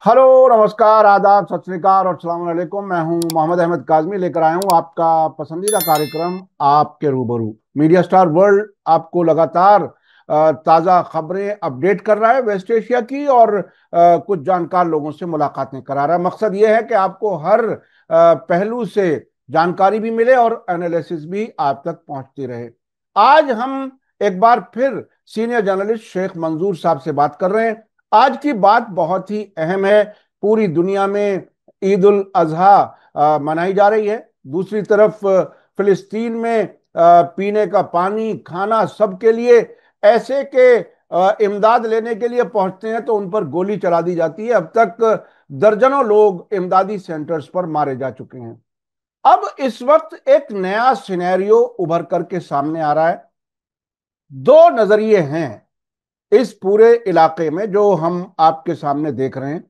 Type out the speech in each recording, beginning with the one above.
Hello, नमस्कार, आदाब, सत श्री अकाल और अस्सलाम वालेकुम। मैं हूं मोहम्मद अहमद काज़मी, लेकर आया हूं आपका पसंदीदा कार्यक्रम आपके रूबरू। मीडिया स्टार वर्ल्ड आपको लगातार ताज़ा खबरें अपडेट कर रहा है वेस्ट एशिया की, और कुछ जानकार लोगों से मुलाकातें करा रहा है। मकसद ये है कि आपको हर पहलू से जानकारी भी मिले और एनालिसिस भी आप तक पहुंचती रहे। आज हम एक बार फिर सीनियर जर्नलिस्ट शेख मंजूर साहब से बात कर रहे हैं। आज की बात बहुत ही अहम है। पूरी दुनिया में ईद उल अजहा मनाई जा रही है। दूसरी तरफ फिलिस्तीन में पीने का पानी, खाना सबके लिए ऐसे के इमदाद लेने के लिए पहुंचते हैं तो उन पर गोली चला दी जाती है। अब तक दर्जनों लोग इमदादी सेंटर्स पर मारे जा चुके हैं। अब इस वक्त एक नया सिनेरियो उभर करके सामने आ रहा है। दो नजरिए हैं इस पूरे इलाके में जो हम आपके सामने देख रहे हैं।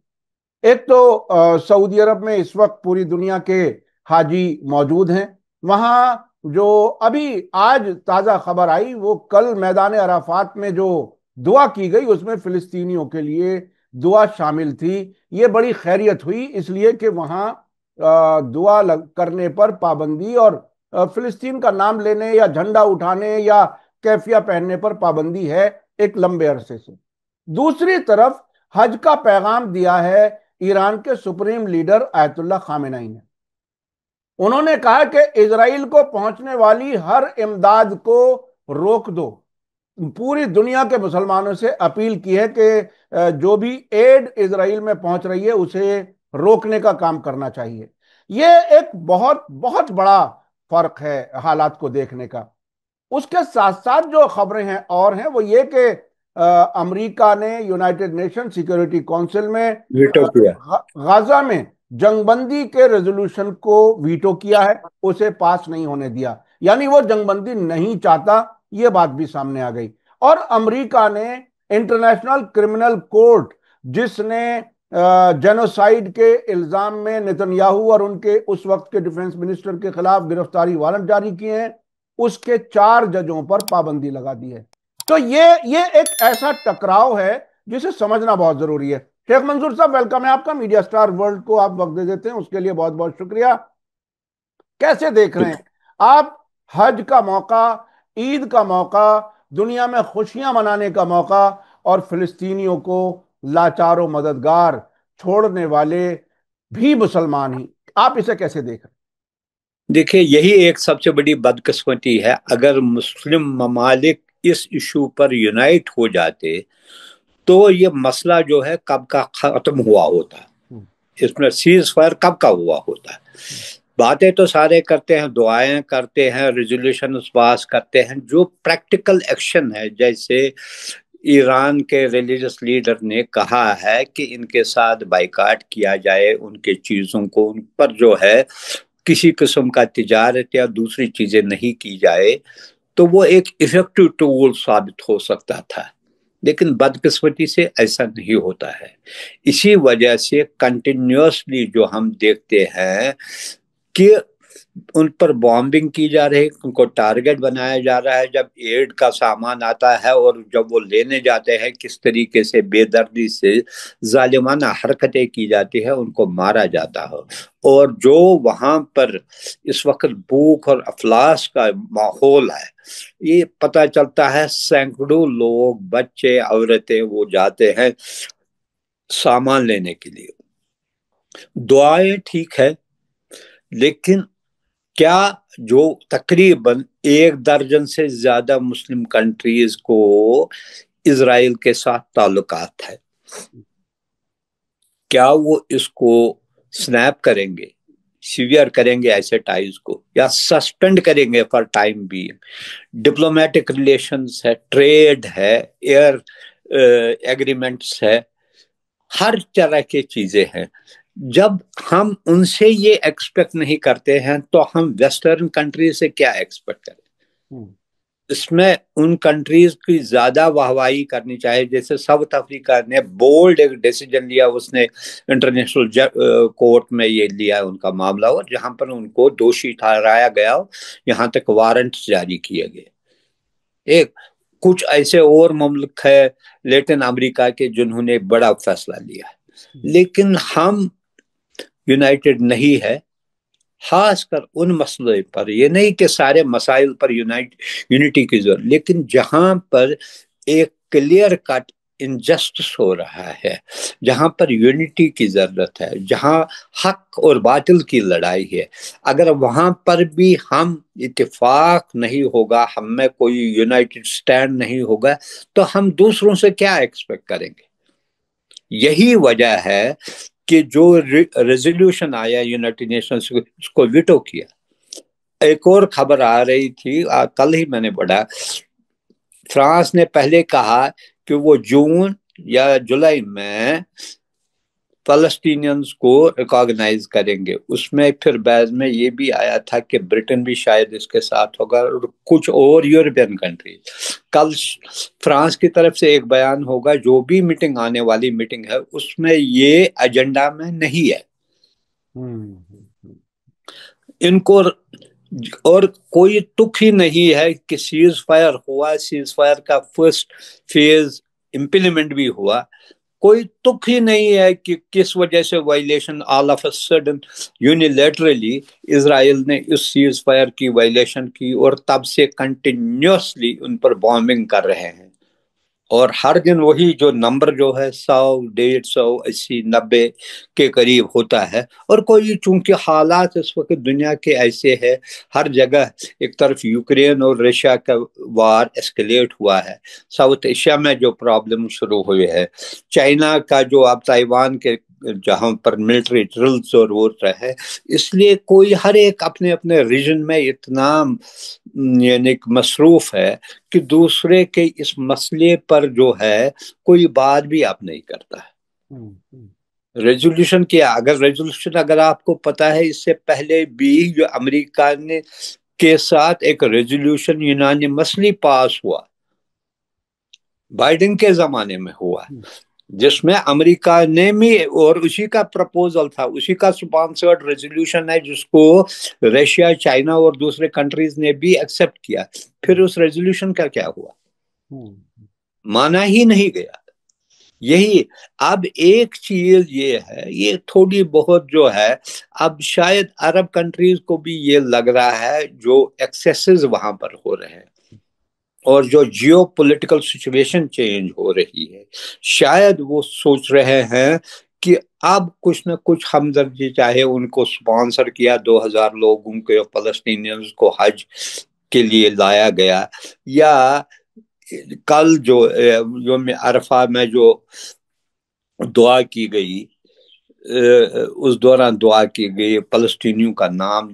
एक तो सऊदी अरब में इस वक्त पूरी दुनिया के हाजी मौजूद हैं। वहां जो अभी आज ताजा खबर आई, वो कल मैदान अराफात में जो दुआ की गई उसमें फिलिस्तीनियों के लिए दुआ शामिल थी। ये बड़ी खैरियत हुई, इसलिए कि वहां दुआ करने पर पाबंदी और फिलिस्तीन का नाम लेने या झंडा उठाने या कैफिया पहनने पर पाबंदी है एक लंबे अरसे से। दूसरी तरफ हज का पैगाम दिया है ईरान के सुप्रीम लीडर आयतुल्लाह खामेनेई ने। उन्होंने कहा कि इजराइल को पहुंचने वाली हर इमदाद को रोक दो। पूरी दुनिया के मुसलमानों से अपील की है कि जो भी एड इजराइल में पहुंच रही है उसे रोकने का काम करना चाहिए। यह एक बहुत बहुत बड़ा फर्क है हालात को देखने का। उसके साथ साथ जो खबरें हैं और हैं वो ये कि अमेरिका ने यूनाइटेड नेशन सिक्योरिटी काउंसिल में वीटो किया। गाजा में जंगबंदी के रेजोल्यूशन को वीटो किया है, उसे पास नहीं होने दिया। यानी वो जंगबंदी नहीं चाहता, ये बात भी सामने आ गई। और अमेरिका ने इंटरनेशनल क्रिमिनल कोर्ट, जिसने जेनोसाइड के इल्जाम में नेतन्याहू और उनके उस वक्त के डिफेंस मिनिस्टर के खिलाफ गिरफ्तारी वारंट जारी किए हैं, उसके 4 जजों पर पाबंदी लगा दी है। तो ये एक ऐसा टकराव है जिसे समझना बहुत जरूरी है। शेख मंजूर साहब, वेलकम है आपका। मीडिया स्टार वर्ल्ड को आप वक्त दे देते हैं, उसके लिए बहुत बहुत शुक्रिया। कैसे देख रहे हैं आप हज का मौका, ईद का मौका, दुनिया में खुशियां मनाने का मौका, और फिलिस्तीनियों को लाचार मददगार छोड़ने वाले भी मुसलमान ही, आप इसे कैसे देख रहे देखिए, यही एक सबसे बड़ी बदकिस्मती है। अगर मुस्लिम ममालिक इस इशू पर यूनाइट हो जाते तो ये मसला जो है कब का खत्म हुआ होता। हैं? इसमें सीज फायर कब का हुआ होता। बातें तो सारे करते हैं, दुआएं करते हैं, रेजोल्यूशन पास करते हैं। जो प्रैक्टिकल एक्शन है, जैसे ईरान के रिलीजियस लीडर ने कहा है कि इनके साथ बाइकाट किया जाए, उनके चीज़ों को, उन पर जो है किसी किस्म का तिजारत या दूसरी चीज़ें नहीं की जाए, तो वो एक इफेक्टिव टूल साबित हो सकता था। लेकिन बदकिस्मती से ऐसा नहीं होता है। इसी वजह से कंटिन्यूसली जो हम देखते हैं कि उन पर बॉम्बिंग की जा रही है, उनको टारगेट बनाया जा रहा है। जब एड का सामान आता है और जब वो लेने जाते हैं, किस तरीके से बेदर्दी से जालिमाना हरकतें की जाती है, उनको मारा जाता है। और जो वहां पर इस वक्त भूख और अफलास का माहौल है, ये पता चलता है। सैकड़ों लोग, बच्चे, औरतें वो जाते हैं सामान लेने के लिए। दुआएं ठीक है, लेकिन क्या जो तकरीबन 1 दर्जन से ज्यादा मुस्लिम कंट्रीज को इजराइल के साथ ताल्लुकात है, क्या वो इसको स्नैप करेंगे, सीवियर करेंगे ऐसे टाइज को, या सस्पेंड करेंगे फॉर टाइम भी? डिप्लोमेटिक रिलेशंस है, ट्रेड है, एयर एग्रीमेंट्स है, हर तरह की चीजें हैं। जब हम उनसे ये एक्सपेक्ट नहीं करते हैं तो हम वेस्टर्न कंट्री से क्या एक्सपेक्ट करें? हैं? इसमें उन कंट्रीज की ज्यादा वाहवाही करनी चाहिए। जैसे साउथ अफ्रीका ने बोल्ड एक डिसीजन लिया, उसने इंटरनेशनल कोर्ट में ये लिया उनका मामला, और जहां पर उनको दोषी ठहराया गया, यहाँ तक वारंट जारी किए गए। एक कुछ ऐसे और मुल्क है लेटिन अमेरिका के जिन्होंने बड़ा फैसला लिया है। لیکن ہم یونائٹڈ نہیں ہے، خاص کر ان مسئلے پر، یہ نہیں کہ سارے مسائل پر یونٹی کی ضرورت، لیکن جہاں پر ایک کلیئر کٹ انجسٹس ہو رہا ہے، جہاں پر یونٹی کی ضرورت ہے، جہاں حق اور باطل کی لڑائی ہے، اگر وہاں پر بھی ہم اتفاق نہیں ہوگا، ہم میں کوئی یونائٹڈ سٹینڈ نہیں ہوگا، تو ہم دوسروں سے کیا ایکسپیکٹ کریں گے؟ یہی وجہ ہے کہ جو ریزولوشن آیا یونائٹڈ نیشنز اس کو ویٹو کیا۔ ایک اور خبر آ رہی تھی، کل ہی میں نے پڑھا، فرانس نے پہلے کہا کہ وہ جون یا جولائی میں فلسطینینز کو ریکاگنائز کریں گے، اس میں پھر بعد میں یہ بھی آیا تھا کہ برٹن بھی شاید اس کے ساتھ ہوگا اور کچھ اور یورپین کنٹریز۔ کل فرانس کی طرف سے ایک بیان ہوگا، جو بھی میٹنگ آنے والی میٹنگ ہے اس میں یہ ایجنڈا میں نہیں ہے۔ ان کو اور کوئی تک ہی نہیں ہے کہ سیز فائر ہوا، سیز فائر کا فرسٹ فیز امپلیمنٹ بھی ہوا، کوئی تک ہی نہیں ہے کہ کس وجہ سے violation all of a sudden unilaterally Israel نے اس سیز فائر کی وائلیشن کی، اور تب سے کنٹینیوسلی ان پر بامبنگ کر رہے ہیں، اور ہر دن وہی جو نمبر جو ہے 100 150 80 90 کے قریب ہوتا ہے۔ اور کوئی چونکہ حالات اس وقت دنیا کے ایسے ہے، ہر جگہ ایک طرف یوکرین اور رشیا کا وار اسکلیٹ ہوا ہے، ساؤتھ ایشیا میں جو پرابلم شروع ہوئے ہے، چائنا کا جو اب تائیوان کے جہاں پر ملٹری ڈرلز اور وہ رہے، اس لیے کوئی ہر ایک اپنے اپنے ریجن میں اتنا یعنی مصروف ہے کہ دوسرے کے اس مسئلے پر جو ہے کوئی بات بھی آپ نہیں کرتا ہے۔ ریزولوشن کیا، اگر آپ کو پتا ہے اس سے پہلے بھی جو امریکہ نے کے ساتھ ایک ریزولوشن یونانیمسلی پاس ہوا، بائیڈن کے زمانے میں ہوا، جس میں امریکہ نے بھی، اور اسی کا پرپوزل تھا، اسی کا سپانسرڈ ریزولوشن ہے، جس کو رشیا، چائنا اور دوسرے کنٹریز نے بھی ایکسپٹ کیا۔ پھر اس ریزولوشن کا کیا ہوا؟ مانا ہی نہیں گیا۔ یہی اب ایک چیز یہ ہے، یہ تھوڑی بہت جو ہے، اب شاید عرب کنٹریز کو بھی یہ لگ رہا ہے جو ایکسیسز وہاں پر ہو رہے ہیں اور جو جیو پولیٹیکل سچویشن چینج ہو رہی ہے، شاید وہ سوچ رہے ہیں کہ اب کچھ نہ کچھ ہمدردی، چاہے ان کو سپانسر کیا 2000 لوگوں کے فلسطینیز کو حج کے لیے لایا گیا، یا کل جو یوم عرفہ میں جو دعا کی گئی، اس دوران دعا کی گئی، فلسطینیوں کا نام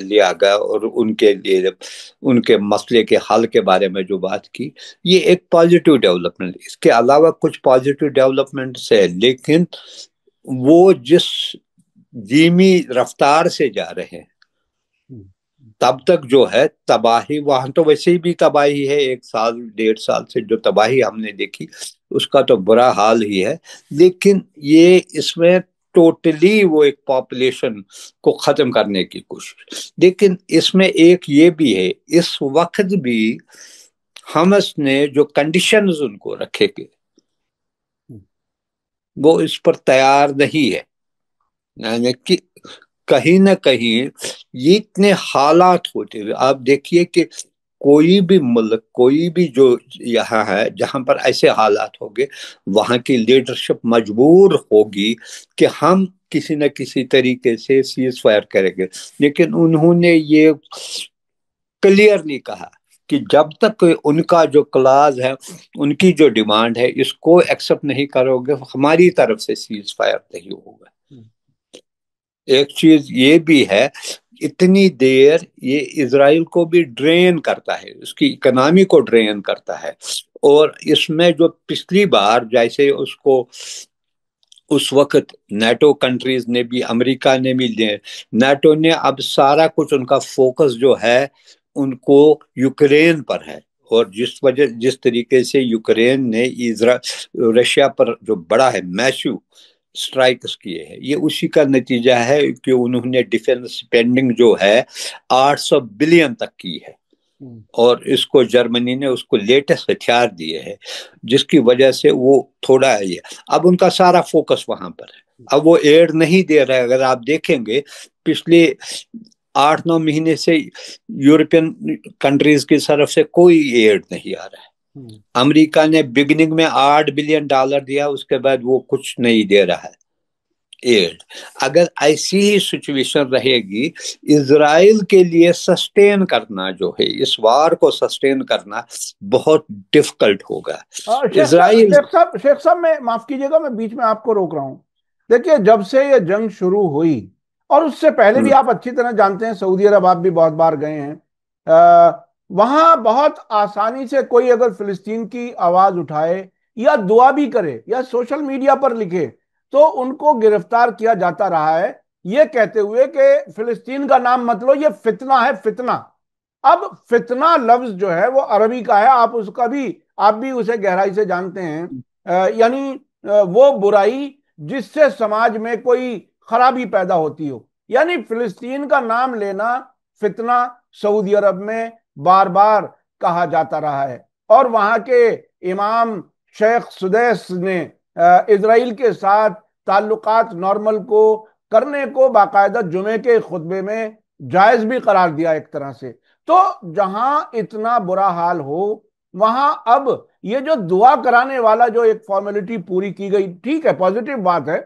لیا گیا اور ان کے لیے ان کے مسئلے کے حل کے بارے میں جو بات کی، یہ ایک پازیٹیو ڈیولپمنٹ۔ اس کے علاوہ کچھ پازیٹیو ڈیولپمنٹس ہے، لیکن وہ جس دھیمی رفتار سے جا رہے ہیں، تب تک جو ہے تباہی، وہاں تو ویسے ہی بھی تباہی ہے، 1 سال 1.5 سال سے جو تباہی ہم نے دیکھی اس کا تو برا حال ہی ہے، لیکن یہ اس میں ٹوٹلی وہ ایک پاپولیشن کو ختم کرنے کی کوشش۔ لیکن اس میں ایک یہ بھی ہے، اس وقت بھی حماس نے جو کنڈیشنز ان کو رکھے گے وہ اس پر تیار نہیں ہے، یعنی کہ کہیں نہ کہیں یہ اتنے حالات ہوتے ہوئے آپ دیکھیے کہ کوئی بھی ملک، کوئی بھی جو یہاں ہے جہاں پر ایسے حالات ہوگے، وہاں کی لیڈرشپ مجبور ہوگی کہ ہم کسی نہ کسی طریقے سے سیز فائر کریں گے، لیکن انہوں نے یہ کلیئرلی کہا کہ جب تک ان کا جو کلاز ہے، ان کی جو ڈیمانڈ ہے، اس کو ایکسپٹ نہیں کرو گے، ہماری طرف سے سیز فائر نہیں ہوگا۔ ایک چیز یہ بھی ہے، اتنی دیر یہ اسرائیل کو بھی ڈرین کرتا ہے، اس کی اکنامی کو ڈرین کرتا ہے، اور اس میں جو پچھلی بار جیسے اس کو اس وقت نیٹو کنٹریز نے بھی، امریکہ نے بھی لے، نیٹو نے اب سارا کچھ ان کا فوکس جو ہے ان کو یوکرین پر ہے، اور جس طریقے سے یوکرین نے رشیا پر جو بڑا ہے میسو سٹرائکس کیے ہیں، یہ اسی کا نتیجہ ہے کہ انہوں نے ڈیفنس سپینڈنگ جو ہے 800 بلین تک کی ہے، اور اس کو جرمنی نے اس کو لیٹسٹ ہتھیار دیے ہیں، جس کی وجہ سے وہ تھوڑا یہ اب ان کا سارا فوکس وہاں پر ہے۔ اب وہ ایڈ نہیں دے رہے، اگر آپ دیکھیں گے پچھلے 8-9 مہینے سے یورپین کنٹریز کی طرف سے کوئی ایڈ نہیں آ رہا ہے۔ امریکہ نے بگننگ میں $8 بلین دیا، اس کے بعد وہ کچھ نہیں دے رہا ہے ایڈ۔ اگر ایسی ہی سچویشن رہے گی، اسرائیل کے لیے سسٹین کرنا جو ہے، اس وار کو سسٹین کرنا بہت ڈیفیکلٹ ہوگا۔ اسرائیل شیخ صاحب میں معاف کیجیے گا، میں بیچ میں آپ کو روک رہا ہوں۔ دیکھیے، جب سے یہ جنگ شروع ہوئی اور اس سے پہلے بھی آپ اچھی طرح جانتے ہیں، سعودی عرب آپ بھی بہت بار گئے ہیں، وہاں بہت آسانی سے کوئی اگر فلسطین کی آواز اٹھائے یا دعا بھی کرے یا سوشل میڈیا پر لکھے تو ان کو گرفتار کیا جاتا رہا ہے، یہ کہتے ہوئے کہ فلسطین کا نام مت لو، یہ فتنہ ہے، فتنہ۔ اب فتنہ لفظ جو ہے وہ عربی کا ہے، آپ بھی اسے گہرائی سے جانتے ہیں، یعنی وہ برائی جس سے سماج میں کوئی خرابی پیدا ہوتی ہو، یعنی فلسطین کا نام لینا فتنہ سعودی عرب میں بار بار کہا جاتا رہا ہے۔ اور وہاں کے امام شیخ سدیس نے اسرائیل کے ساتھ تعلقات نارمل کو کرنے کو باقاعدہ جمعے کے خطبے میں جائز بھی قرار دیا ایک طرح سے۔ تو جہاں اتنا برا حال ہو، وہاں اب یہ جو دعا کرانے والا جو ایک فارمیلٹی پوری کی گئی، ٹھیک ہے، پازیٹیو بات ہے،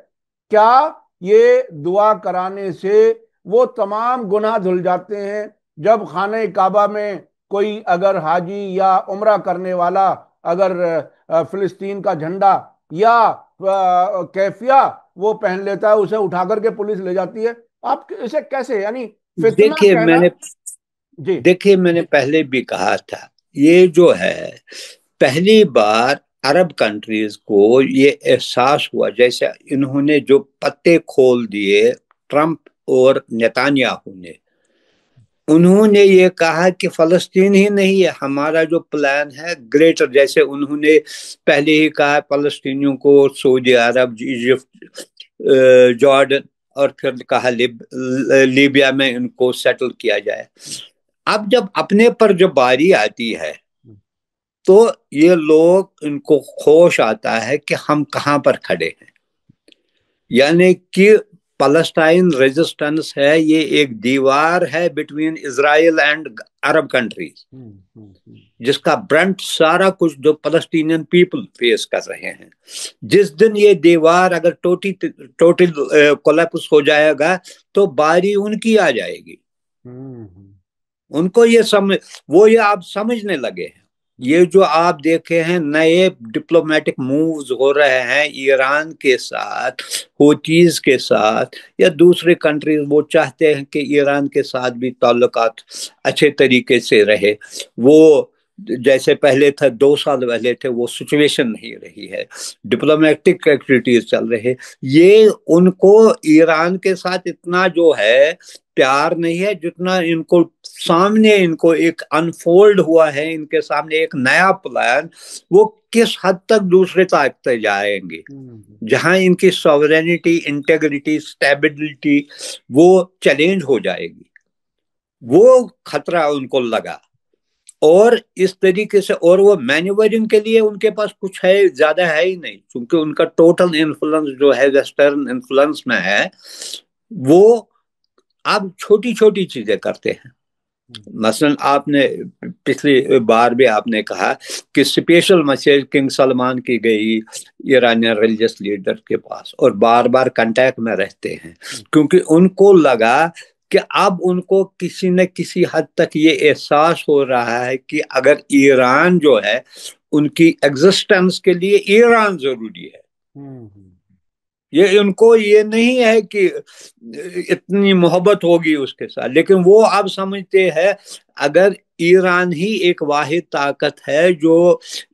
کیا یہ دعا کرانے سے وہ تمام گناہ دھل جاتے ہیں؟ جب خانہ کعبہ میں کوئی اگر حاجی یا عمرہ کرنے والا اگر فلسطین کا جھنڈا یا کیفیہ وہ پہن لیتا ہے، اسے اٹھا کر کے پولیس لے جاتی ہے، آپ اسے کیسے، یعنی فتنہ دیکھیے کہنا؟ جی میں نے پہلے بھی کہا تھا، یہ جو ہے پہلی بار عرب کنٹریز کو یہ احساس ہوا، جیسے انہوں نے جو پتے کھول دیے ٹرمپ اور نیتانیاہو نے، انہوں نے یہ کہا کہ فلسطین ہی نہیں ہے، ہمارا جو پلان ہے گریٹر، جیسے انہوں نے پہلے ہی کہا فلسطینیوں کو سعودی عرب، ایجپٹ، جارڈن، اور پھر کہا لیبیا میں ان کو سیٹل کیا جائے۔ اب جب اپنے پر جب باری آتی ہے تو یہ لوگ، ان کو خوش آتا ہے کہ ہم کہاں پر کھڑے ہیں، یعنی کہ فلسطین ریزسٹنس ہے، یہ ایک دیوار ہے between Israel and Arab countries, جس کا برنٹ سارا کچھ جو فلسطینین پیپل فیس کر رہے ہیں۔ جس دن یہ دیوار اگر ٹوٹل کولیپس ہو جائے گا تو باری ان کی آ جائے گی۔ ان کو یہ آپ سمجھنے لگے ہیں۔ یہ جو آپ دیکھے ہیں نئے ڈپلومیٹک مووز ہو رہے ہیں ایران کے ساتھ، ہوتیز کے ساتھ یا دوسرے کنٹریز، وہ چاہتے ہیں کہ ایران کے ساتھ بھی تعلقات اچھے طریقے سے رہے۔ وہ جیسے پہلے تھا 2 سال پہلے تھے، وہ سچویشن نہیں رہی ہے، ڈپلومیٹک ایکٹیویٹیز چل رہے۔ یہ ان کو ایران کے ساتھ اتنا جو ہے پیار نہیں ہے جتنا ان کو سامنے، ان کو ایک انفولڈ ہوا ہے ان کے سامنے ایک نیا پلان، وہ کس حد تک دوسرے طاقتیں جائیں گے، جہاں ان کی سوورینٹی، انٹیگریٹی، سٹیبلٹی وہ چیلنج ہو جائے گی، وہ خطرہ ان کو لگا۔ اور اس طریقے سے، اور وہ مینیورنگ کے لیے ان کے پاس کچھ ہے، زیادہ ہے ہی نہیں، کیونکہ ان کا ٹوٹل انفلوئنس جو ہے ویسٹرن انفلوئنس میں ہے۔ وہ اب چھوٹی چھوٹی چیزیں کرتے ہیں، مثلا آپ نے پچھلی بار بھی آپ نے کہا کہ اسپیشل میسج کنگ سلمان کی گئی ایرانین ریلیجس لیڈر کے پاس، اور بار بار کنٹیکٹ میں رہتے ہیں، کیونکہ ان کو لگا کہ اب ان کو کسی نہ کسی حد تک یہ احساس ہو رہا ہے کہ اگر ایران جو ہے، ان کی ایگزسٹنس کے لیے ایران ضروری ہے۔ یہ ان کو یہ نہیں ہے کہ اتنی محبت ہوگی اس کے ساتھ، لیکن وہ اب سمجھتے ہیں اگر ایران ہی ایک واحد طاقت ہے جو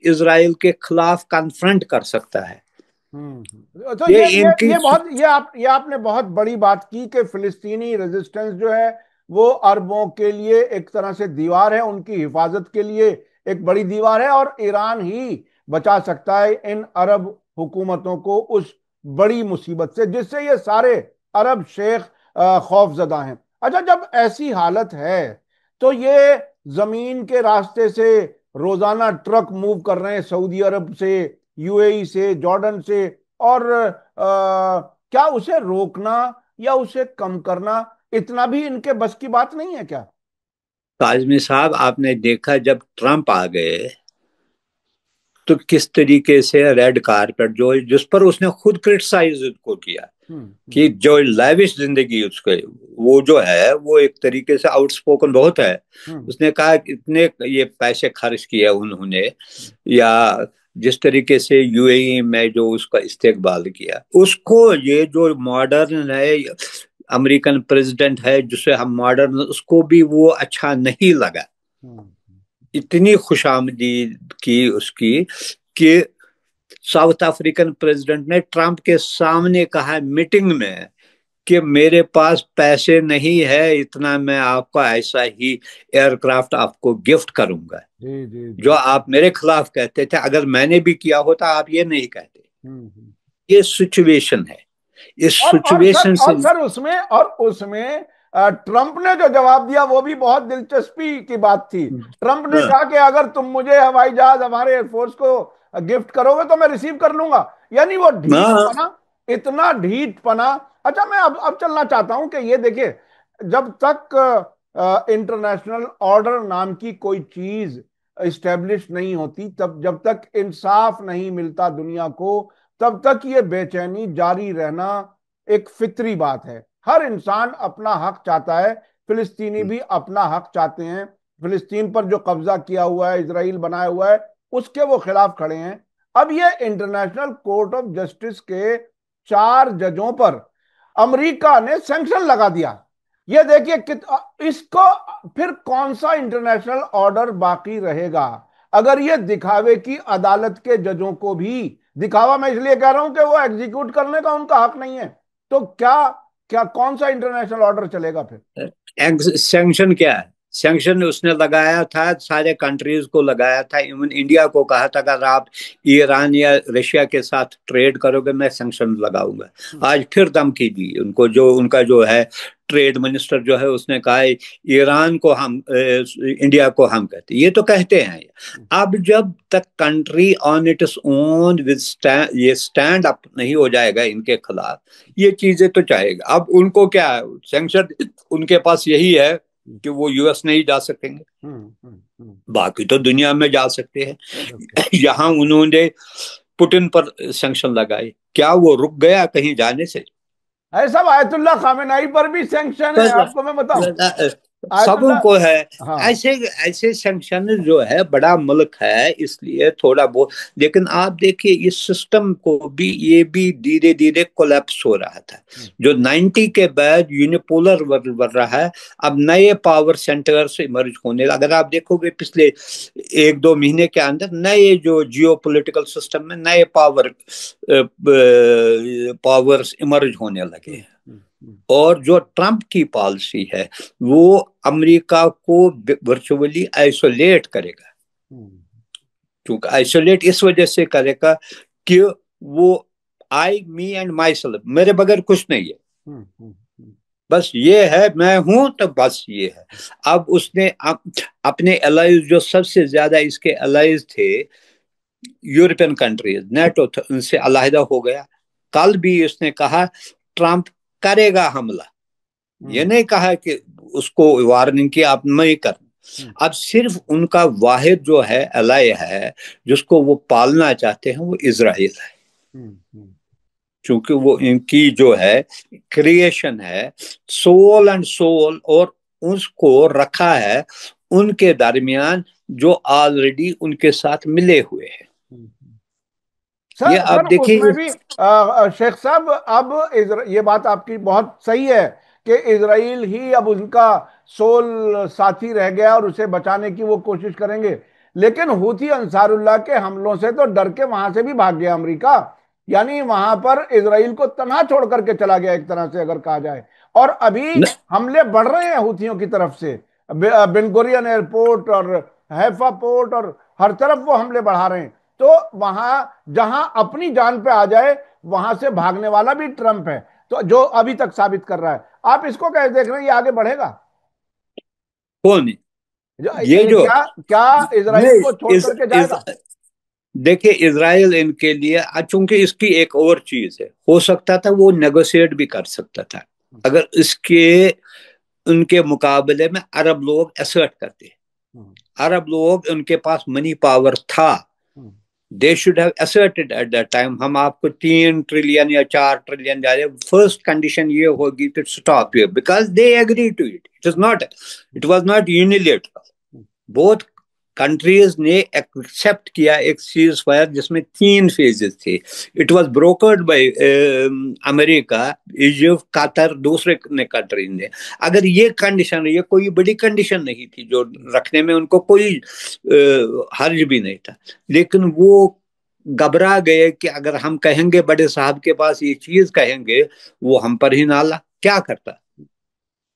اسرائیل کے خلاف کنفرنٹ کر سکتا ہے۔ تو یہ آپ نے بہت بڑی بات کی کہ فلسطینی ریزسٹنس جو ہے وہ عربوں کے لیے ایک طرح سے دیوار ہے، ان کی حفاظت کے لیے ایک بڑی دیوار ہے، اور ایران ہی بچا سکتا ہے ان عرب حکومتوں کو اس بڑی مصیبت سے جس سے یہ سارے عرب شیخ خوف زدہ ہیں۔ اچھا، جب ایسی حالت ہے تو یہ زمین کے راستے سے روزانہ ٹرک موو کر رہے ہیں سعودی عرب سے، یو اے ای سے، جارڈن سے، اور کیا اسے روکنا یا اسے کم کرنا اتنا بھی ان کے بس کی بات نہیں ہے کیا؟ کاظمی صاحب، آپ نے دیکھا جب ٹرمپ آ گئے تو کس طریقے سے ریڈ کارپیٹ جو جس پر اس نے خود کرٹیسائز کو کیا ہوں کہ جو لیوش زندگی اس کے وہ جو ہے وہ ایک طریقے سے آؤٹ سپوکن بہت ہے. ہوں اس نے کہا کہ اتنے یہ پیسے خرچ کیے انہوں نے، یا جس طریقے سے یو اے ای میں جو اس کا استقبال کیا، اس کو یہ جو ماڈرن ہے امریکن پریزیڈنٹ ہے جسے ہم ماڈرن، اس کو بھی وہ اچھا نہیں لگا. ہوں اتنی خوش آمدید کی اس کی کہ ساؤتھ افریقن پریزیڈنٹ نے ٹرمپ کے سامنے کہا میٹنگ میں کہ میرے پاس پیسے نہیں ہے اتنا، میں آپ کو ایسا ہی ایئر کرافٹ آپ کو گفٹ کروں گا جی جی جی. جو آپ میرے خلاف کہتے تھے، اگر میں نے بھی کیا ہوتا آپ یہ نہیں کہتے. ہوں ہوں. یہ سچویشن ہے. اس سچویشن سے سر اس میں ٹرمپ نے جو جواب دیا وہ بھی بہت دلچسپی کی بات تھی. ٹرمپ نے کہا کہ اگر تم مجھے ہوائی جہاز ہمارے ایئر فورس کو گفٹ کرو گے تو میں ریسیو کر لوں گا. یعنی وہ ڈھیٹ پنا، اتنا ڈھیٹ پنا. اچھا میں اب چلنا چاہتا ہوں کہ یہ دیکھیں، جب تک انٹرنیشنل آرڈر نام کی کوئی چیز اسٹیبلش نہیں ہوتی، جب تک انصاف نہیں ملتا دنیا کو، تب تک یہ بے چینی جاری رہنا ایک فطری بات ہے. ہر انسان اپنا حق چاہتا ہے. فلسطینی بھی اپنا حق چاہتے ہیں. فلسطین پر جو قبضہ کیا ہوا ہے، اسرائیل بنایا ہوا ہے، اس کے وہ خلاف کھڑے ہیں. اب یہ انٹرنیشنل کورٹ آف جسٹس کے 4 ججوں پر امریکہ نے سینکشن لگا دیا. یہ دیکھیے اس کو پھر کون سا انٹرنیشنل آرڈر باقی رہے گا اگر یہ دکھاوے کی عدالت کے ججوں کو بھی، دکھاوا میں اس لیے کہہ رہا ہوں کہ وہ ایگزیکیوٹ کرنے کا ان کا حق نہیں ہے، تو کیا کون سا انٹرنیشنل آرڈر چلے گا پھر؟ سینکشن کیا ہے؟ سینکشن اس نے لگایا تھا، سارے کنٹریز کو لگایا تھا، ایون انڈیا کو کہا تھا کہ اگر آپ ایران یا رشیا کے ساتھ ٹریڈ کرو گے میں سینکشن لگاؤں گا. آج پھر دھمکی دی ان کو، جو ان کا جو ہے ٹریڈ منسٹر جو ہے اس نے کہا ایران کو ہم انڈیا کو ہم کہتے، یہ تو کہتے ہیں. اب جب تک کنٹری آن اٹس اون یہ سٹینڈ اپ نہیں ہو جائے گا ان کے خلاف، یہ چیزیں تو چاہے گا. اب ان کو کیا ہے سینکشن، ان کے پاس یہی ہے کہ وہ یو ایس نہیں جا سکیں گے، باقی تو دنیا میں جا سکتے ہیں. یہاں انہوں نے پوٹن پر سینکشن لگائے، کیا وہ رک گیا کہیں جانے سے؟ ایسا آیت اللہ خامنائی پر بھی سینکشن ہے، آپ کو میں بتاؤں. آیت سب اللہ، کو ہے. ہاں. ایسے سینکشن جو ہے، بڑا ملک ہے اس لیے تھوڑا بہت، لیکن آپ دیکھیے اس سسٹم کو بھی، یہ بھی دھیرے دھیرے کولیپس ہو رہا تھا. جو 90 کے بعد یونیپولر بڑھ رہا ہے، اب نئے پاور سینٹرز ایمرج ہونے، اگر آپ دیکھو گے پچھلے 1-2 مہینے کے اندر نئے جو جیو پولیٹیکل سسٹم میں نئے پاورز ایمرج ہونے لگے ہیں. اور جو ٹرمپ کی پالیسی ہے وہ امریکہ کو ورچولی آئسولیٹ کرے گا. کیونکہ آئسولیٹ اس وجہ سے کرے گا کہ وہ می اینڈ مائی سیلف، میرے بغیر کچھ نہیں ہے، بس یہ ہے میں ہوں تو بس یہ ہے. اب اس نے اپنے الائز جو سب سے زیادہ اس کے الائز تھے یورپین کنٹریز، نیٹو ان سے علیحدہ ہو گیا. کل بھی اس نے کہا ٹرمپ کرے گا حملہ، یہ نہیں کہا کہ اس کو وارننگ کی آپ نہیں کرنا. اب صرف ان کا واحد جو ہے الائی ہے جس کو وہ پالنا چاہتے ہیں وہ اسرائیل ہے، چونکہ وہ ان کی جو ہے کریشن ہے، سول اینڈ سول، اور اس کو رکھا ہے ان کے درمیان جو آلریڈی ان کے ساتھ ملے ہوئے ہیں. یہ سر آپ اس دیکھیں. میں بھی شیخ صاحب، اب یہ بات آپ کی بہت صحیح ہے کہ اسرائیل ہی اب ان کا سول ساتھی رہ گیا اور اسے بچانے کی وہ کوشش کریں گے، لیکن حوثی انصار اللہ کے حملوں سے تو ڈر کے وہاں سے بھی بھاگ گیا امریکہ. یعنی وہاں پر اسرائیل کو تنہا چھوڑ کر کے چلا گیا ایک طرح سے اگر کہا جائے. اور ابھی حملے بڑھ رہے ہیں حوثیوں کی طرف سے، بن گورین ایئرپورٹ اور حیفا پورٹ اور ہر طرف وہ حملے بڑھا رہے ہیں. تو وہاں جہاں اپنی جان پہ آ جائے وہاں سے بھاگنے والا بھی ٹرمپ ہے، تو جو ابھی تک ثابت کر رہا ہے. آپ اس کو کیسے دیکھ رہے ہیں، یہ آگے بڑھے گا؟ کون ये जो क्या क्या इसराइल को छोड़ करके जाएगा? देखिए इसराइल इनके लिए, चूंकि इसकी एक और चीज है, हो सकता था वो नेगोशिएट भी कर सकता था अगर इसके उनके मुकाबले में अरब लोग असर्ट करते। अरब लोग, उनके पास मनी पावर था, they should have asserted at that time. हम आपको 3 ट्रिलियन या 4 ट्रिलियन जा रहे, फर्स्ट कंडीशन ये होगी to stop you, because they agree to it, it was not unilateral. Both countries ने एक्सेप्ट किया एक सीज फायर जिसमें 3 फेजेस थे। It was brokered by America, Egypt, Qatar, दूसरे ने कंट्री ने। अगर ये कंडीशन, ये कोई बड़ी कंडीशन नहीं थी जो रखने में उनको कोई हर्ज भी नहीं था, लेकिन वो घबरा गए कि अगर हम कहेंगे बड़े साहब के पास ये चीज कहेंगे, वो हम पर ही नाला क्या करता,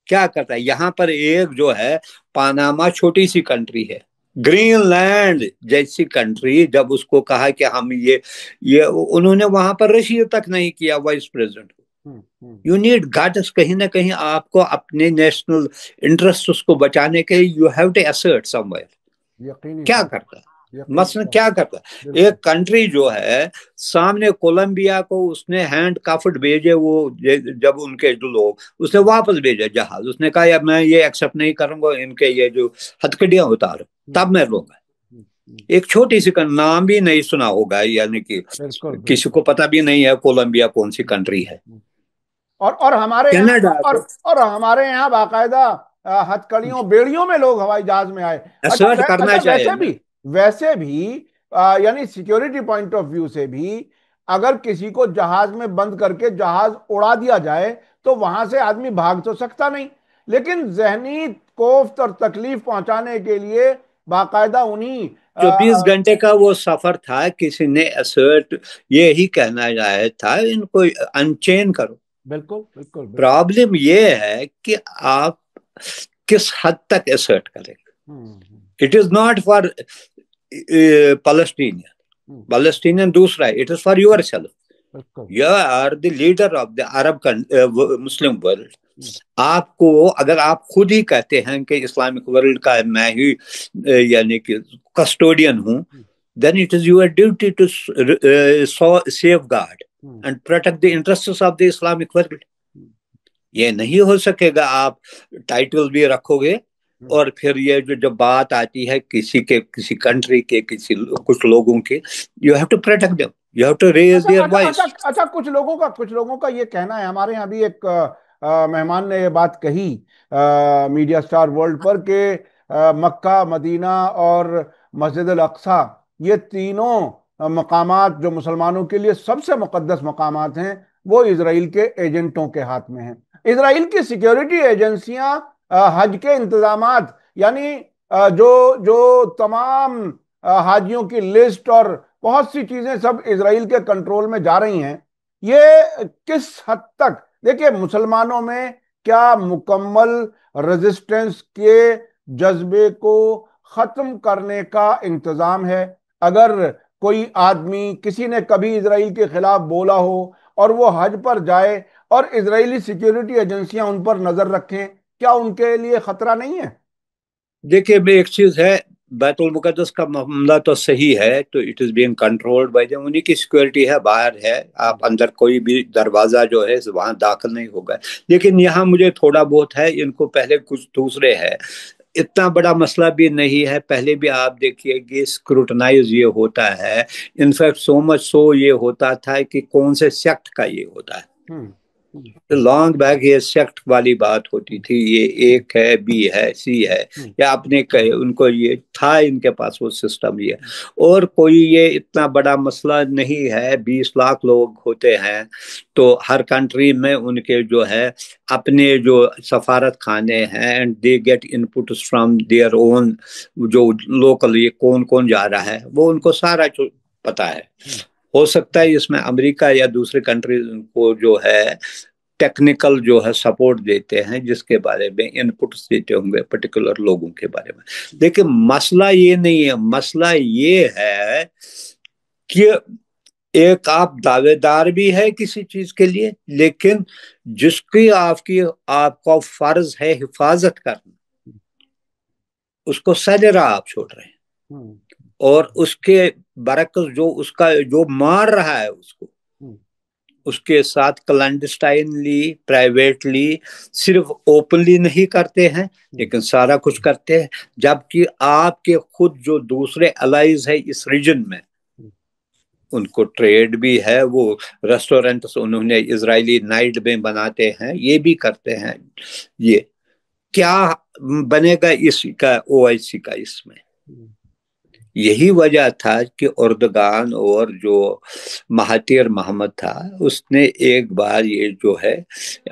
क्या करता है। यहाँ पर एक जो है पानामा छोटी सी कंट्री है, ग्रीनलैंड जैसी कंट्री, जब उसको कहा कि हम ये उन्होंने वहां पर रशिया तक नहीं किया वाइस प्रेसिडेंट को। यू नीड गाइडेंस, कहीं ना कहीं आपको अपने नेशनल इंटरेस्ट उसको बचाने के, you have to assert somewhere. क्या करता मसलन, क्या करता एक कंट्री जो है सामने कोलंबिया को उसने हैंड काफट भेजे, वो जब उनके जो लोग, उसने वापस भेजे जहाज, उसने कहा यार मैं ये एक्सेप्ट नहीं करूंगा, इनके ये जो हथकड़ियां उतारो तब मैं लूंगा। एक छोटी सी नाम भी नहीं सुना होगा, यानी कि किसी को पता भी नहीं है कोलंबिया कौन सी कंट्री है। और हमारे कनाडा और हमारे यहाँ बाकायदा हथकड़ियों बेड़ियों में लोग हवाई जहाज में आए। असर्ट करना चाहिए। वैसे भी यानी सिक्योरिटी पॉइंट ऑफ व्यू से भी अगर किसी को जहाज में बंद करके जहाज उड़ा दिया जाए तो वहां से आदमी भाग तो सकता नहीं, लेकिन जहनी कोफ्त और तकलीफ पहुंचाने के लिए बाकायदा उन्हीं 24 घंटे का वो सफर था, किसी ने असर्ट ये ही कहना चाहा था इनको अनचेन करो। बिल्कुल बिल्कुल, प्रॉब्लम ये है कि आप किस हद तक असर्ट करेंगे। It is not for Palestinian दूसरा है, it is for yourself. You are the leader of the Arab Muslim world. आपको अगर आप खुद ही कहते हैं कि इस्लामिक वर्ल्ड का मैं ही यानी कि कस्टोडियन हूं, then it is your duty to safeguard and protect the interests of the Islamic world. ये नहीं हो सकेगा आप टाइटल भी रखोगे और फिर ये जो जब बात आती है किसी कंट्री के कुछ लोगों के, you have to protect them, you have to raise their voice. अच्छा, कुछ लोगों का ये कहना है, हमारे यहाँ भी एक मेहमान ने ये बात कही मीडिया स्टार वर्ल्ड पर कि मक्का, मदीना और मस्जिद अल अक्सा, ये तीनों मकामात जो मुसलमानों के लिए सबसे मुकद्दस मकामात हैं, वो इजराइल के एजेंटों के हाथ में हैं। इजराइल की सिक्योरिटी एजेंसियां हज के इंतजामात, यानी जो जो तमाम हाजियों की लिस्ट और बहुत सी चीजें सब इजराइल के कंट्रोल में जा रही हैं। ये किस हद तक, देखिए मुसलमानों में क्या मुकम्मल रेजिस्टेंस के जज्बे को खत्म करने का इंतजाम है? अगर कोई आदमी, किसी ने कभी इजराइल के खिलाफ बोला हो और वो हज पर जाए और इजरायली सिक्योरिटी एजेंसियां उन पर नजर रखें, क्या उनके लिए खतरा नहीं है? देखिए एक चीज है, बैतुल मुकद्दस का मामला तो सही है, तो it is being controlled by them, उन्हीं की सिक्योरिटी है, बाहर है, आप अंदर कोई भी दरवाजा जो है वहां दाखिल नहीं होगा। लेकिन यहाँ मुझे थोड़ा बहुत है, इनको पहले कुछ दूसरे है, इतना बड़ा मसला भी नहीं है। पहले भी आप देखिए कि स्क्रूटनाइज ये होता है, इनफैक्ट सो मच सो ये होता था कि कौन से सेक्ट का ये होता है। लॉन्ग बैक ये सेक्ट वाली बात होती थी, ये एक है, बी है, सी है, या आपने कहे उनको ये था, इनके पास वो सिस्टम ये। और कोई ये इतना बड़ा मसला नहीं है, 20 लाख लोग होते हैं तो हर कंट्री में उनके जो है अपने जो सफारत खाने हैं, and they get input from their own, जो लोकल ये कौन कौन जा रहा है वो उनको सारा पता है। हो सकता है इसमें अमेरिका या दूसरे कंट्रीज को जो है टेक्निकल जो है सपोर्ट देते हैं, जिसके बारे में इनपुट्स देते होंगे पर्टिकुलर लोगों के बारे में। लेकिन मसला ये नहीं है, मसला ये है कि एक आप दावेदार भी है किसी चीज के लिए, लेकिन जिसकी आपका फर्ज है हिफाजत करना, उसको सजरा आप छोड़ रहे हैं, और उसके बरक्स जो उसका जो मार रहा है उसको, उसके साथ क्लैंडस्टाइनली, प्राइवेटली, सिर्फ ओपनली नहीं करते हैं लेकिन सारा कुछ करते हैं। जबकि आपके खुद जो दूसरे अलाइज है इस रीजन में, उनको ट्रेड भी है, वो रेस्टोरेंट्स उन्होंने इजरायली नाइट में बनाते हैं, ये भी करते हैं। ये क्या बनेगा इसका, ओआईसी का इसमें? यही वजह था कि उर्दगान और जो महातीर मोहम्मद था, उसने एक बार ये जो है,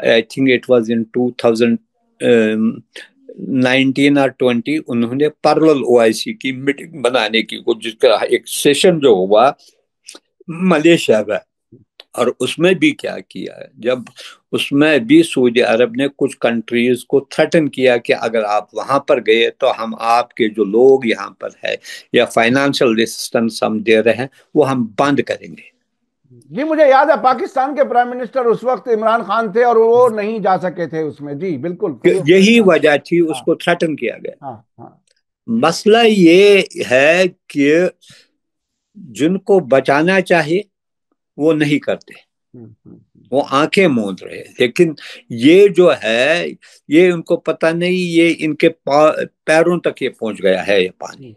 I think it was in 2019 और 20, उन्होंने पैरेलल ओआईसी की मीटिंग बनाने की, जिसका एक सेशन जो हुआ मलेशिया में, और उसमें भी क्या किया है, जब उसमें भी सऊदी अरब ने कुछ कंट्रीज को थ्रेटन किया कि अगर आप वहां पर गए तो हम आपके जो लोग यहाँ पर है या फाइनेंशियल असिस्टेंस हम दे रहे हैं वो हम बंद करेंगे। जी मुझे याद है पाकिस्तान के प्राइम मिनिस्टर उस वक्त इमरान खान थे और वो नहीं जा सके थे उसमें। जी बिल्कुल, यही वजह थी, उसको थ्रेटन किया गया। हाँ हाँ। मसला ये है कि जिनको बचाना चाहिए वो नहीं करते, वो आंखें मूंद रहे। लेकिन ये जो है, ये उनको पता नहीं, ये इनके पैरों तक ये पहुंच गया है ये पानी,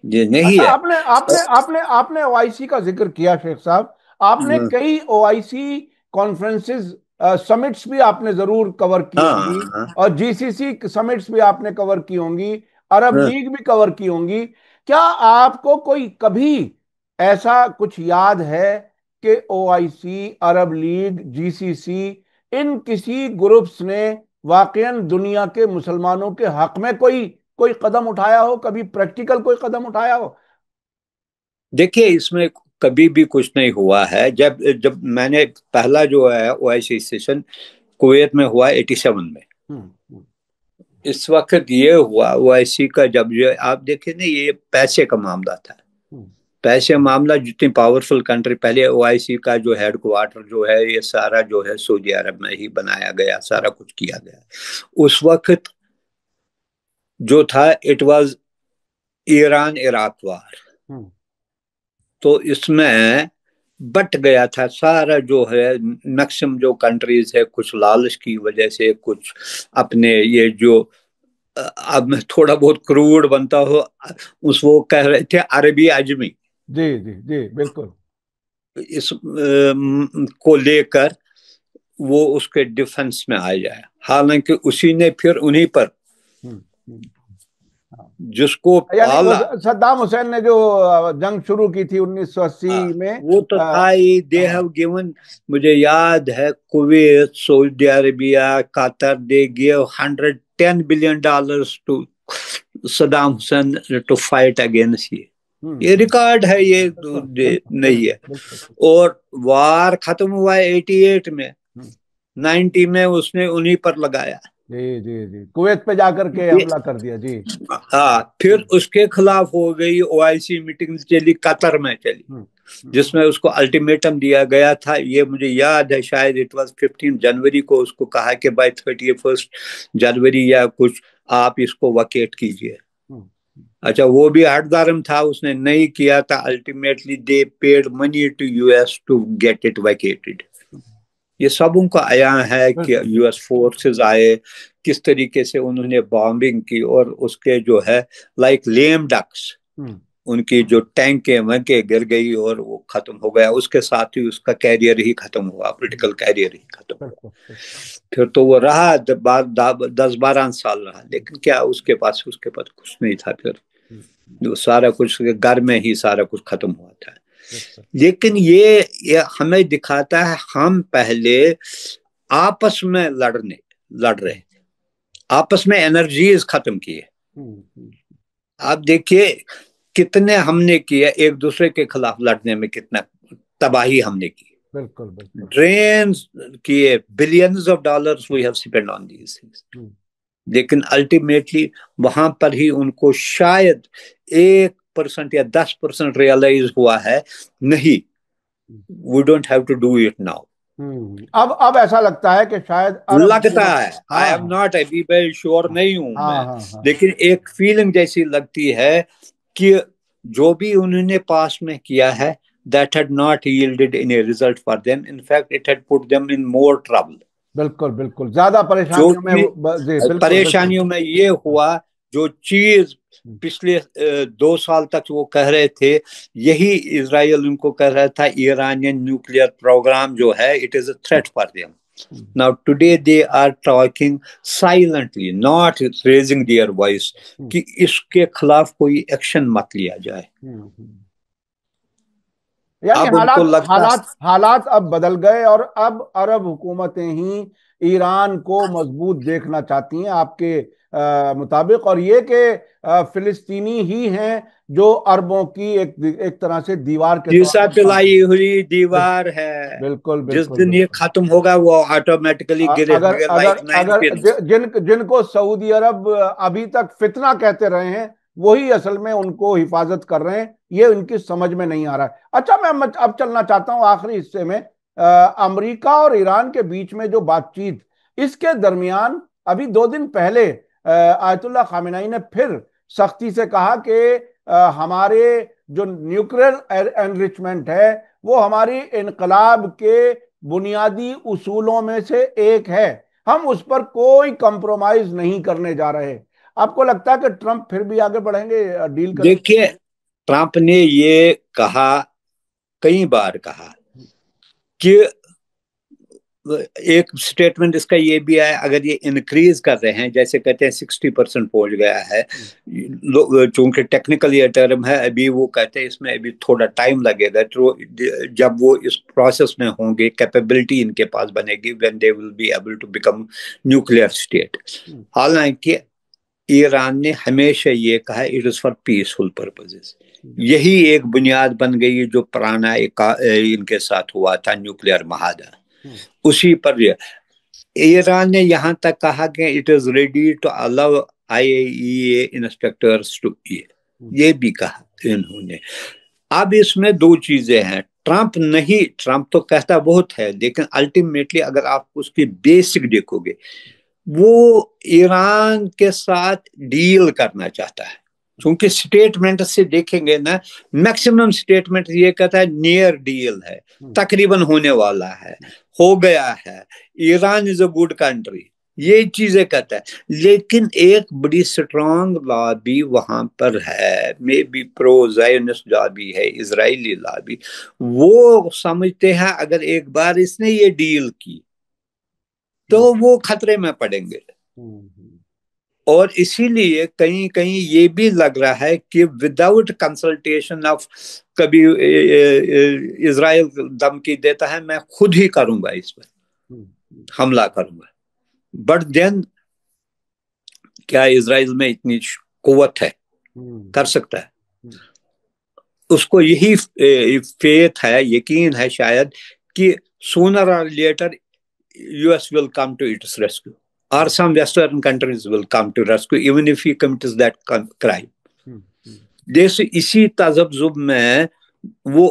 ये नहीं अच्छा, है। आपने आपने आपने आपने ओआईसी का जिक्र किया शेख साहब। आपने कई ओआईसी कॉन्फ्रेंसेस, समिट्स भी आपने जरूर कवर की हाँ होंगी, हाँ और जीसीसी समिट्स भी आपने कवर की होंगी, अरब हाँ। लीग भी कवर की होंगी। क्या आपको कोई कभी ऐसा कुछ याद है कि ओआईसी, अरब लीग, जीसीसी, इन किसी ग्रुप्स ने वाकईन दुनिया के मुसलमानों के हक में कोई कोई कदम उठाया हो, कभी प्रैक्टिकल कोई कदम उठाया हो? देखिए, इसमें कभी भी कुछ नहीं हुआ है। जब जब मैंने पहला जो है ओआईसी सेशन कुवैत में हुआ 87 में, इस वक्त ये हुआ ओआईसी का, जब ये आप देखें ना, ये पैसे का मामला था। पैसे मामला, जितनी पावरफुल कंट्री, पहले ओआईसी का जो हेडक्वार्टर जो है ये सारा जो है सऊदी अरब में ही बनाया गया, सारा कुछ किया गया। उस वक्त जो था, इट वाज ईरान इराक वार, तो इसमें बट गया था सारा जो है, मैक्सिमम जो कंट्रीज है, कुछ लालच की वजह से, कुछ अपने ये जो अब थोड़ा बहुत क्रूड बनता हो, उस वो कह रहे थे अरबी अजमी, जी जी जी बिल्कुल। इस को लेकर वो उसके डिफेंस में आ जाए। हालांकि उसी ने फिर उन्हीं पर जिसको यानी पाला, सद्दाम हुसैन ने जो जंग शुरू की थी 1980 में, वो तो था ही। दे हैव गिवन, मुझे याद है, Kuwait, Saudi Arabia, Qatar, they give $110 billion to Saddam Hussein to fight against ये रिकॉर्ड है, ये नहीं है। और वार खत्म हुआ 88 में, 90 में उसने उन्हीं पर लगाया। जी जी जी, कुवैत पे जाकर के हमला कर दिया जी। हाँ, फिर उसके खिलाफ हो गई ओआईसी मीटिंग, चली कतर में चली, जिसमें उसको अल्टीमेटम दिया गया था। ये मुझे याद है, शायद इट वाज 15 जनवरी को उसको कहा कि बाय 31 जनवरी या कुछ आप इसको वकेट कीजिए। अच्छा, वो भी हटदारम था, उसने नहीं किया था। Ultimately they paid money to US to get it vacated. ये सब उनको आया है कि यूएस फोर्सेस आए, किस तरीके से उन्होंने बॉम्बिंग की, और उसके जो है लाइक लेम डक्स, उनकी जो टैंकें वैंके गिर गई और वो खत्म हो गया। उसके साथ ही उसका कैरियर ही खत्म हुआ, पॉलिटिकल कैरियर ही खत्म हुआ। फिर तो वो रहा 10-12 साल रहा, लेकिन क्या उसके पास कुछ नहीं था। फिर जो सारा कुछ घर में ही सारा कुछ खत्म हुआ था। लेकिन ये हमें दिखाता है, हम पहले आपस में लड़ रहे थे, आपस में एनर्जीज खत्म किए। आप देखिए कितने हमने किए एक दूसरे के खिलाफ लड़ने में, कितना तबाही हमने की। बिल्कुल बिल्कुल। ड्रेन किए, billions of dollars we have spent on these things. लेकिन अल्टीमेटली वहां पर ही उनको शायद 1% या 10% रियलाइज हुआ है, नहीं, we don't have to do it now. अब ऐसा लगता है कि शायद अरब लगता हुकूमत। है, आई हाँ एम नॉट अभी मैं श्योर नहीं हूं हाँ मैं, हाँ हाँ। लेकिन एक फीलिंग जैसी लगती है कि जो भी उन्होंने पास में किया है, that had not yielded any result for them. In fact, it had put them in more trouble. बिल्कुल बिल्कुल, ज्यादा जो परेशानियों में कि जी बिल्कुल बिल्कुल। परेशानियों में ये हुआ, जो चीज पिछले 2 साल तक वो कह रहे थे, यही इजराइल उनको कह रहा था, ईरानियन न्यूक्लियर प्रोग्राम जो है, it is a threat for them. Now today they are talking silently, not raising their voice, कि इसके खिलाफ कोई एक्शन मत लिया जाए. यानी अब उनको हालात लगता, हालात हालात अब बदल गए और अब अरब हुकूमतें ही ईरान को मजबूत देखना चाहती हैं आपके मुताबिक, और ये कि फिलिस्तीनी ही हैं जो अरबों की एक एक तरह से दीवार के तौर जिसा पर काम पिलाई करें। हुई दीवार है, बिल्कुल जिस बिल्कुल दिन ये बिल्कुल। खत्म होगा वो ऑटोमेटिकली गिरे अगर हुए अगर लाइक नाइन अगर पिन्स. जिनको सऊदी अरब अभी तक फितना कहते रहे हैं, वही असल में उनको हिफाजत कर रहे हैं, ये उनकी समझ में नहीं आ रहा है। अच्छा, मैं अब चलना चाहता हूं आखिरी हिस्से में। अमेरिका और ईरान के बीच में जो बातचीत, इसके दरमियान अभी 2 दिन पहले आयतुल्लाह खामेनेई ने फिर सख्ती से कहा कि हमारे जो न्यूक्लियर एनरिचमेंट है वो हमारी इनकलाब के बुनियादी उसूलों में से एक है, हम उस पर कोई कंप्रोमाइज नहीं करने जा रहे। आपको लगता है कि ट्रंप फिर भी आगे बढ़ेंगे, डील करेंगे? देखिए, ट्रंप ने ये कहा, कई बार कहा कि एक स्टेटमेंट इसका ये भी है, अगर ये इंक्रीज कर रहे हैं, जैसे कहते हैं 60% पहुंच गया है, चूंकि टेक्निकल ये टर्म है, अभी वो कहते हैं इसमें अभी थोड़ा टाइम लगेगा, तो जब वो इस प्रोसेस में होंगे, कैपेबिलिटी इनके पास बनेगी, when they will be able to become nuclear state. हालांकि ईरान ने हमेशा ये कहा it is for peaceful purposes. यही एक बुनियाद बन गई जो पुराना इनके साथ हुआ था, न्यूक्लियर महादा, उसी पर ईरान ने यहां तक कहा कि it is ready to allow IAEA inspectors to, ये भी कहा इन्होंने. अब इसमें दो चीजें हैं. ट्रंप नहीं, ट्रंप तो कहता बहुत है, लेकिन अल्टीमेटली अगर आप उसकी बेसिक देखोगे, वो ईरान के साथ डील करना चाहता है. क्योंकि स्टेटमेंट से देखेंगे ना, मैक्सिमम स्टेटमेंट ये कहता है नियर डील है, तकरीबन होने वाला है, हो गया है, Iran is a good country, ये चीजें कहता है. लेकिन एक बड़ी स्ट्रांग लॉबी वहां पर है, may be pro Zionist lobby है, इजरायली लॉबी. वो समझते हैं अगर एक बार इसने ये डील की तो वो खतरे में पड़ेंगे. और इसीलिए कहीं कहीं ये भी लग रहा है कि विदाउट कंसल्टेशन ऑफ, कभी इजराइल धमकी देता है मैं खुद ही करूंगा, इस पर हमला करूंगा. बट देन क्या इजराइल में इतनी कुव्वत है, कर सकता है? उसको यही फेथ है, यकीन है शायद, कि sooner or letter US will come to its rescue, or some Western countries will come to rescue, even if he commits that crime. जैसे इसी तजब्जुब में वो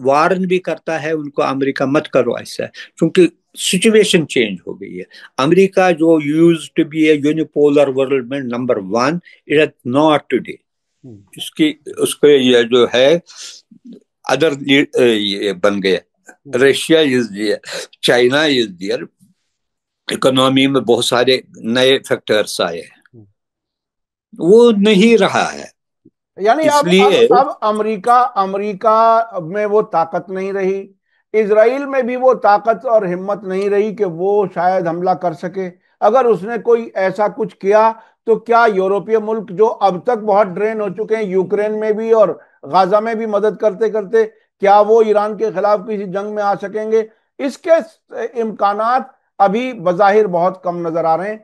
वार्न भी करता है उनको, अमेरिका मत करो ऐसा, क्योंकि सिचुएशन चेंज हो गई है. अमेरिका जो used to be a unipolar world में number 1, it is not today. इसकी उसके ये जो है अदर ये बन गया, Russia is there, China is there, economy में बहुत सारे नए फैक्टर्स आए, वो नहीं रहा है. यानी इसलिए अब अमेरिका अमेरिका में वो ताकत नहीं रही, इजराइल में भी वो ताकत और हिम्मत नहीं रही कि वो शायद हमला कर सके. अगर उसने कोई ऐसा कुछ किया तो क्या यूरोपीय मुल्क जो अब तक बहुत ड्रेन हो चुके हैं, यूक्रेन में भी और गाजा में भी मदद करते करते, क्या वो ईरान के खिलाफ किसी जंग में आ सकेंगे? इसके इम्कानात अभी बज़ाहिर बहुत कम नजर आ रहे हैं.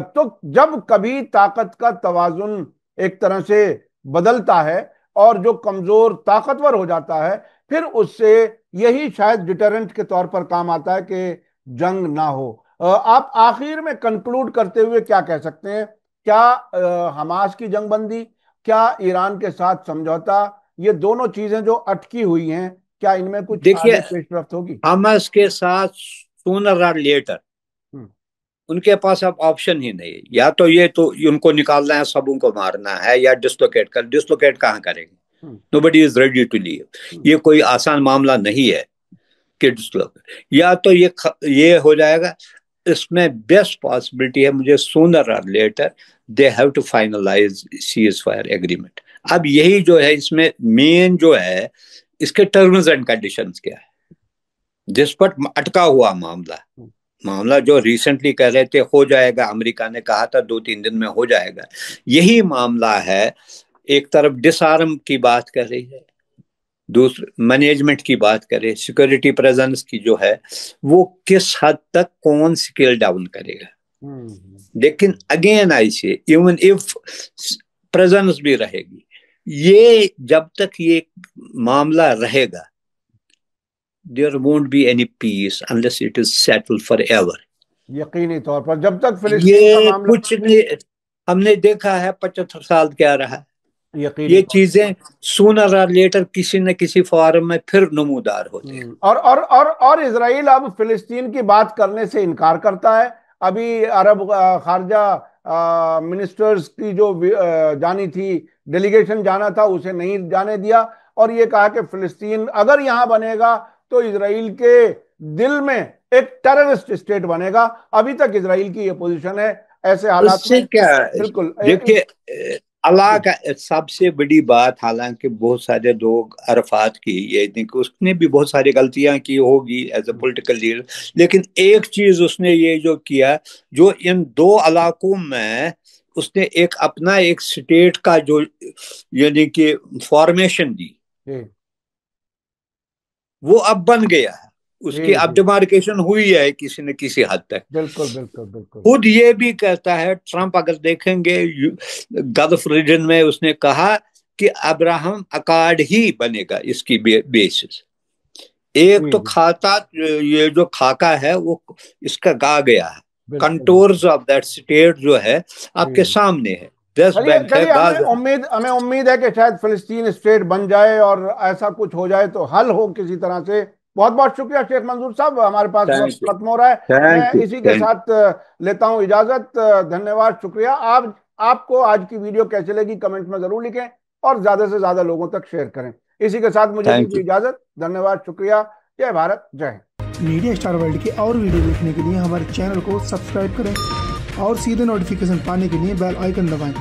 तो जब कभी ताकत का तवाजुन एक तरह से बदलता है और जो कमजोर ताकतवर हो जाता है, फिर उससे यही शायद डिटरेंट के तौर पर काम आता है कि जंग ना हो. आप आखिर में कंक्लूड करते हुए क्या कह सकते हैं? क्या हमास की जंगबंदी, क्या ईरान के साथ समझौता, ये दोनों चीजें जो अटकी हुई हैं, क्या इनमें कुछ देखिए, आगे पेशरफ्त होगी? हमास के साथ सूनर और लेटर उनके पास अब ऑप्शन ही नहीं, या तो ये तो उनको निकालना है, सब उनको मारना है, या डिसलोकेट कहाँ करेंगे? Nobody is ready to leave. ये कोई आसान मामला नहीं है कि डिसलोकेट, या तो ये हो जाएगा। इसमें बेस्ट पॉसिबिलिटी है मुझे, sooner or later they have to finalise ceasefire agreement. अब यही जो है इसमें मेन जो है, इसके टर्म्स एंड कंडीशंस क्या है, जिस पर अटका हुआ मामला जो रिसेंटली कह रहे थे हो जाएगा, अमेरिका ने कहा था 2-3 दिन में हो जाएगा, यही मामला है। एक तरफ डिसआर्म की बात कर रही है, दूसरे मैनेजमेंट की बात करें, सिक्योरिटी प्रेजेंस की जो है वो किस हद तक कौन स्केल डाउन करेगा। लेकिन अगेन आई से इवन इफ प्रेजेंस भी रहेगी, ये जब तक ये मामला रहेगा, there won't be any peace unless it is settled forever। यकीनी तौर पर जब तक फिलिस्तीन का ये मामला कुछ नहीं, हमने देखा है 75 साल क्या रहा, ये चीजें सूनर और लेटर किसी न किसी फॉरम में फिर नमूदार होते हैं। और इजराइल अब फिलिस्तीन की बात करने से इनकार करता है। अभी अरब खारजा मिनिस्टर्स की जो जानी थी, डेलीगेशन जाना था, उसे नहीं जाने दिया और ये कहा कि फिलिस्तीन अगर यहाँ बनेगा तो इजराइल के दिल में एक टेररिस्ट स्टेट बनेगा। अभी तक इजराइल की ये पोजीशन है। ऐसे हालात में क्या, बिल्कुल देखिए, अल्लाह का सबसे बड़ी बात, हालांकि बहुत सारे लोग अरफात की ये नहीं कि उसने भी बहुत सारी गलतियां की होगी एज ए पॉलिटिकल लीडर, लेकिन एक चीज उसने ये जो किया, जो इन 2 इलाकों में उसने एक अपना एक स्टेट का जो यानी कि फॉर्मेशन दी, वो अब बन गया है, उसकी अब डिमार्केशन हुई है किसी न किसी हद तक। बिल्कुल बिल्कुल बिल्कुल। खुद ये भी कहता है ट्रंप, अगर देखेंगे गल्फ रीजन में उसने कहा कि अब्राहम अकार्ड ही बनेगा इसकी बेसिस। एक तो खाता, ये जो खाका है वो इसका गा गया है, कंटोर्स ऑफ दैट स्टेट जो है आपके सामने है। हमें उम्मीद है कि शायद फिलिस्तीन स्टेट बन जाए और ऐसा कुछ हो जाए तो हल हो किसी तरह से। बहुत बहुत शुक्रिया शेख मंजूर साहब, हमारे पास वक्त खत्म हो रहा है। मैं इसी के साथ लेता हूं इजाजत। धन्यवाद, शुक्रिया। आपको आज की वीडियो कैसी लगी कमेंट में जरूर लिखें और ज्यादा से ज्यादा लोगों तक शेयर करें। इसी के साथ मुझे दीजिए इजाजत। धन्यवाद, शुक्रिया। जय भारत, जय हिंद। मीडिया स्टार वर्ल्ड के और वीडियो देखने के लिए हमारे चैनल को सब्सक्राइब करें और सीधे नोटिफिकेशन पाने के लिए बेल आइकन दबाएं।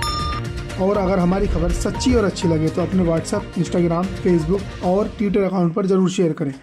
और अगर हमारी खबर सच्ची और अच्छी लगे तो अपने व्हाट्सएप, इंस्टाग्राम, फेसबुक और ट्विटर अकाउंट पर जरूर शेयर करें।